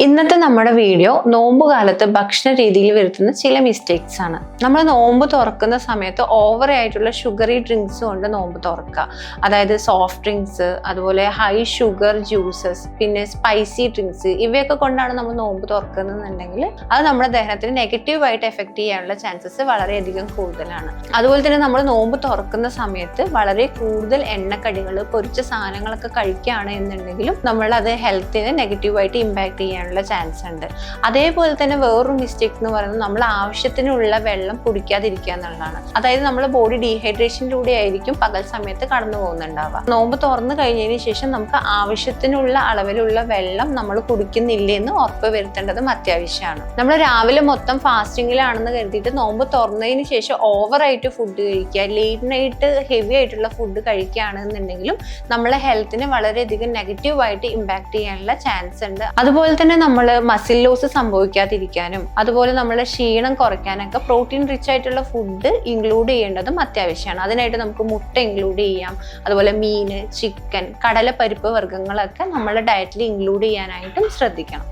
ഇന്നത്തെ നമ്മുടെ വീഡിയോ നോമ്പ് കാലത്ത് ഭക്ഷണ രീതിയിൽ വരുത്തുന്ന ചില മിസ്റ്റേക്സ് ആണ്. നമ്മൾ നോമ്പ് തുറക്കുന്ന സമയത്ത് ഓവർ ആയിട്ടുള്ള ഷുഗറി ഡ്രിങ്ക്സ് കൊണ്ട് നോമ്പ് തുറക്കുക. അതായത് സോഫ്റ്റ് ഡ്രിങ്ക്സ്, അതുപോലെ ഹൈ ഷുഗർ ജ്യൂസസ്, പിന്നെ സ്പൈസി ഡ്രിങ്ക്സ്, ഇവയൊക്കെ കൊണ്ടാണ് നമ്മൾ നോമ്പ് തുറക്കുന്നതെന്നുണ്ടെങ്കിൽ അത് നമ്മുടെ ദേഹത്തിന് നെഗറ്റീവായിട്ട് എഫക്ട് ചെയ്യാനുള്ള ചാൻസസ് വളരെയധികം കൂടുതലാണ്. അതുപോലെ തന്നെ നമ്മൾ നോമ്പ് തുറക്കുന്ന സമയത്ത് വളരെ കൂടുതൽ എണ്ണക്കടികൾ, പൊരിച്ച സാധനങ്ങളൊക്കെ കഴിക്കുകയാണ് എന്നുണ്ടെങ്കിലും നമ്മളത് ഹെൽത്തിനെ നെഗറ്റീവായിട്ട് ഇമ്പാക്ട് ചെയ്യാനുള്ള ചാൻസ് ഉണ്ട്. അതേപോലെ തന്നെ വേറൊരു മിസ്റ്റേക്ക് എന്ന് പറയുന്നത് നമ്മൾ ആവശ്യത്തിനുള്ള വെള്ളം കുടിക്കാതിരിക്കുക എന്നുള്ളതാണ്. അതായത് നമ്മുടെ ബോഡി ഡീഹൈഡ്രേഷനിലൂടെ ആയിരിക്കും പകൽ സമയത്ത് കടന്നു പോകുന്നുണ്ടാവുക. നോമ്പ് തുറന്നു കഴിഞ്ഞതിന് ശേഷം നമുക്ക് ആവശ്യത്തിനുള്ള അളവിലുള്ള വെള്ളം നമ്മൾ കുടിക്കുന്നില്ലേ എന്ന് ഉറപ്പ് വരുത്തേണ്ടതും അത്യാവശ്യമാണ്. നമ്മൾ രാവിലെ മൊത്തം ഫാസ്റ്റിങ്ങിലാണെന്ന് കരുതിയിട്ട് നോമ്പ് തുറന്നതിന് ശേഷം ഓവറായിട്ട് ഫുഡ് കഴിക്കുക, ലേറ്റ് നൈറ്റ് ഹെവി ആയിട്ടുള്ള ഫുഡ് കഴിക്കുകയാണെന്നുണ്ടെങ്കിലും നമ്മളെ ഹെൽത്തിനെ വളരെയധികം നെഗറ്റീവായിട്ട് ഇമ്പാക്ട് ചെയ്യാനുള്ള ചാൻസ് ഉണ്ട്. അതുപോലെ തന്നെ നമ്മൾ മസിൽ ലോസ് സംഭവിക്കാതിരിക്കാനും അതുപോലെ നമ്മളെ ക്ഷീണം കുറയ്ക്കാനൊക്കെ പ്രോട്ടീൻ റിച്ച് ആയിട്ടുള്ള ഫുഡ് ഇൻക്ലൂഡ് ചെയ്യേണ്ടതും അത്യാവശ്യമാണ്. അതിനായിട്ട് നമുക്ക് മുട്ട ഇൻക്ലൂഡ് ചെയ്യാം, അതുപോലെ മീൻ, ചിക്കൻ, കടലപ്പരിപ്പ് വർഗ്ഗങ്ങളൊക്കെ നമ്മുടെ ഡയറ്റിൽ ഇൻക്ലൂഡ് ചെയ്യാനായിട്ടും ശ്രദ്ധിക്കണം.